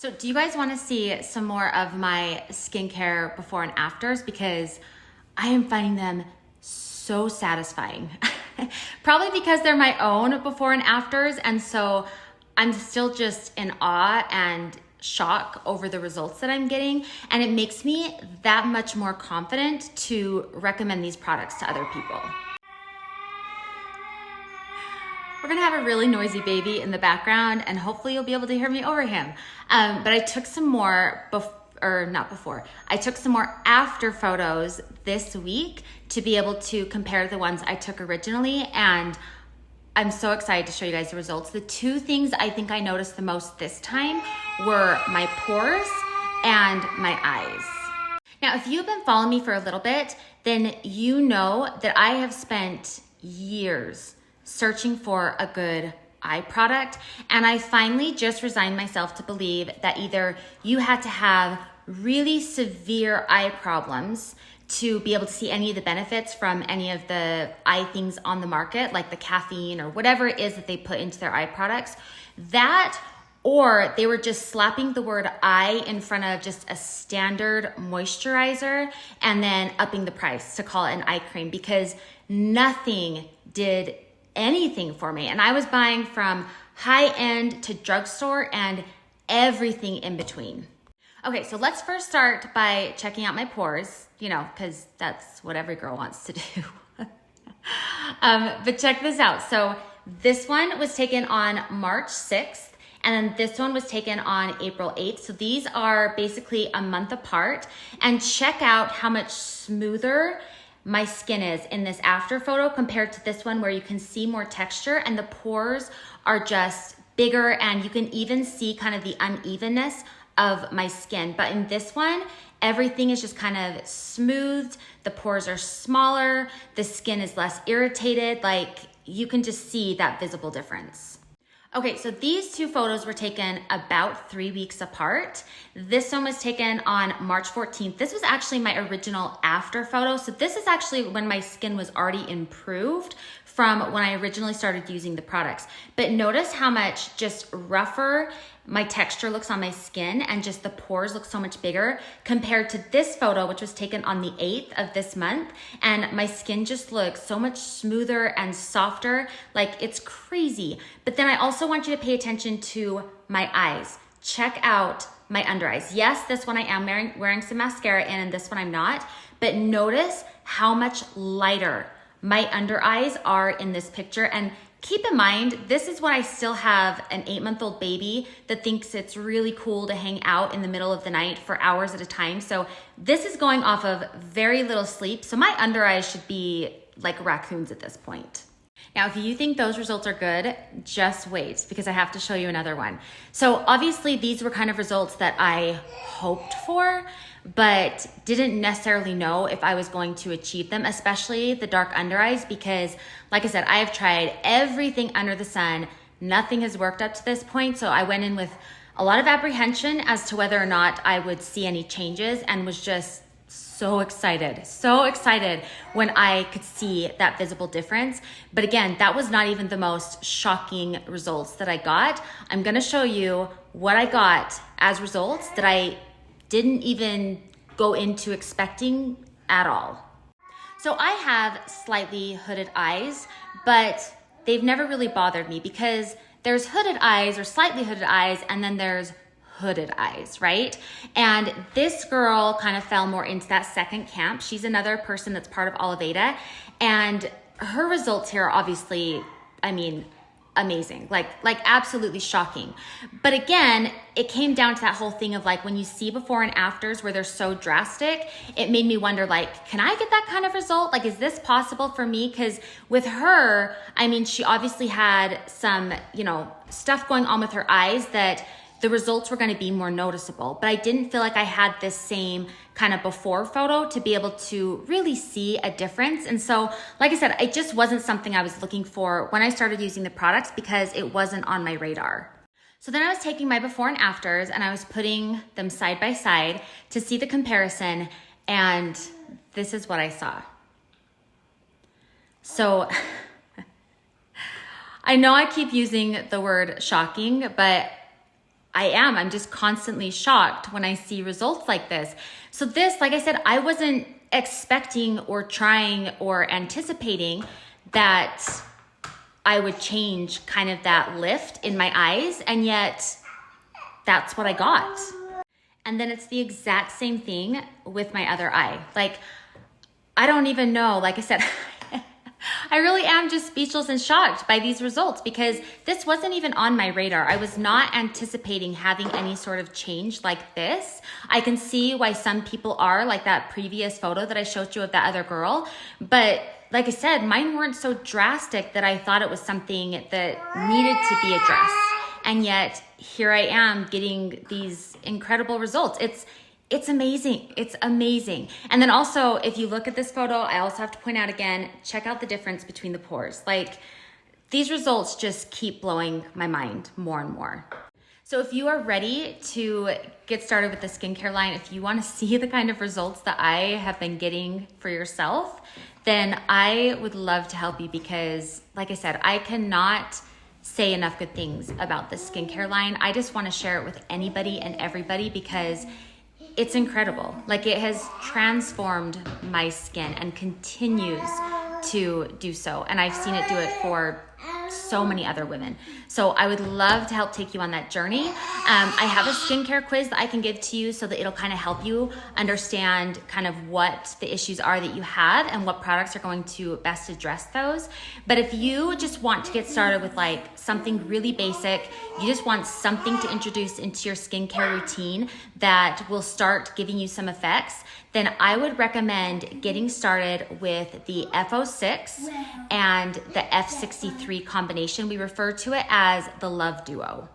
So do you guys want to see some more of my skincare before and afters? Because I am finding them so satisfying. Probably because they're my own before and afters. And so I'm still just in awe and shock over the results that I'm getting. And it makes me that much more confident to recommend these products to other people. We're gonna have a really noisy baby in the background and hopefully you'll be able to hear me over him. But I took some more, I took some more after photos this week to be able to compare to the ones I took originally. And I'm so excited to show you guys the results. The two things I think I noticed the most this time were my pores and my eyes. Now, if you've been following me for a little bit, then you know that I have spent years searching for a good eye product. And I finally just resigned myself to believe that either you had to have really severe eye problems to be able to see any of the benefits from any of the eye things on the market, like the caffeine or whatever it is that they put into their eye products, that or they were just slapping the word eye in front of just a standard moisturizer and then upping the price to call it an eye cream, because nothing did anything for me. And I was buying from high end to drugstore and everything in between. Okay, so let's first start by checking out my pores, because that's what every girl wants to do. But check this out. So this one was taken on March 6th, and then this one was taken on April 8th. So these are basically a month apart. And check out how much smoother my skin is in this after photo compared to this one, where you can see more texture and the pores are just bigger, and you can even see kind of the unevenness of my skin. But in this one, everything is just kind of smoothed. The pores are smaller. The skin is less irritated. Like, you can just see that visible difference. Okay, so these two photos were taken about 3 weeks apart. This one was taken on March 14th. This was actually my original after photo. So this is actually when my skin was already improved from when I originally started using the products. But notice how much just rougher my texture looks on my skin, and just the pores look so much bigger compared to this photo, which was taken on the 8th of this month. And my skin just looks so much smoother and softer. Like, it's crazy. But then I also want you to pay attention to my eyes. Check out my under eyes. Yes, this one I am wearing some mascara in, and this one I'm not. But notice how much lighter my under eyes are in this picture. And keep in mind, this is when I still have an 8-month-old baby that thinks it's really cool to hang out in the middle of the night for hours at a time. So this is going off of very little sleep. So my under eyes should be like raccoons at this point. Now, if you think those results are good, just wait, because I have to show you another one. So obviously these were kind of results that I hoped for, but didn't necessarily know if I was going to achieve them, especially the dark under eyes, because like I said, I have tried everything under the sun. Nothing has worked up to this point. So I went in with a lot of apprehension as to whether or not I would see any changes, and was just so excited when I could see that visible difference. But again, that was not even the most shocking results that I got. I'm gonna show you what I got as results that I didn't even go into expecting at all. So I have slightly hooded eyes, but they've never really bothered me, because there's hooded eyes or slightly hooded eyes, and then there's hooded eyes, right? And this girl kind of fell more into that second camp. She's another person that's part of Oliveda, and her results here are obviously, amazing, like absolutely shocking. But again, it came down to that whole thing of like, when you see before and afters where they're so drastic, it made me wonder, like, can I get that kind of result? Like, is this possible for me? Because with her, she obviously had some, stuff going on with her eyes that the results were going to be more noticeable. But I didn't feel like I had this same kind of before photo to be able to really see a difference. And so, like I said, it just wasn't something I was looking for when I started using the products, because it wasn't on my radar. So then I was taking my before and afters and I was putting them side by side to see the comparison. And this is what I saw. So I know I keep using the word shocking, but I'm just constantly shocked when I see results like this. So this, like I said, I wasn't expecting or trying or anticipating that I would change kind of that lift in my eyes, and yet that's what I got. And then it's the exact same thing with my other eye. Like, I don't even know, like I said, I really am just speechless and shocked by these results because this wasn't even on my radar. I was not anticipating having any sort of change like this. I can see why some people are, like that previous photo that I showed you of that other girl. But like I said, mine weren't so drastic that I thought it was something that needed to be addressed. And yet here I am getting these incredible results. It's amazing. It's amazing. And then also, if you look at this photo, I also have to point out again, check out the difference between the pores. Like, these results just keep blowing my mind more and more. So if you are ready to get started with the skincare line, if you want to see the kind of results that I have been getting for yourself, then I would love to help you because, like I said, I cannot say enough good things about this skincare line. I just want to share it with anybody and everybody because it's incredible. Like, it has transformed my skin and continues to do so. And I've seen it do it for so many other women. So I would love to help take you on that journey. I have a skincare quiz that I can give to you so that it'll kind of help you understand kind of what the issues are that you have and what products are going to best address those. But if you just want to get started with like something really basic, you just want something to introduce into your skincare routine that will start giving you some effects, then I would recommend getting started with the F06 and the F63 combination. We refer to it as the Love Duo.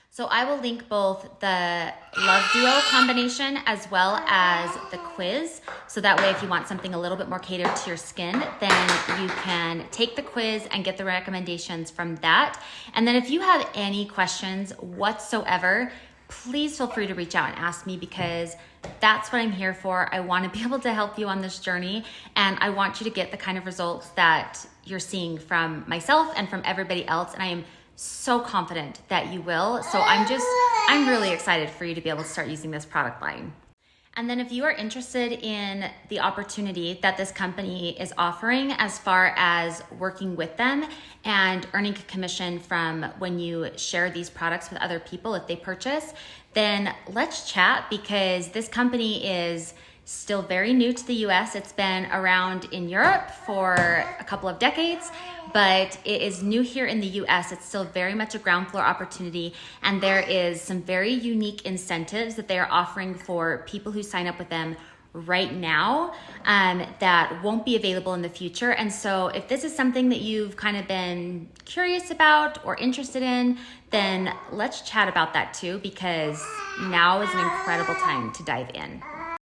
So I will link both the Love Duo combination as well as the quiz. So that way, if you want something a little bit more catered to your skin, then you can take the quiz and get the recommendations from that. And then if you have any questions whatsoever, please feel free to reach out and ask me because that's what I'm here for. I want to be able to help you on this journey, and I want you to get the kind of results that you're seeing from myself and from everybody else. And I am so confident that you will. So I'm really excited for you to be able to start using this product line. And then if you are interested in the opportunity that this company is offering as far as working with them and earning a commission from when you share these products with other people if they purchase, then let's chat because this company is still very new to the US. It's been around in Europe for a couple of decades, but it is new here in the US. It's still very much a ground floor opportunity, and there is some very unique incentives that they are offering for people who sign up with them right now that won't be available in the future. And so if this is something that you've kind of been curious about or interested in, then let's chat about that too, because now is an incredible time to dive in.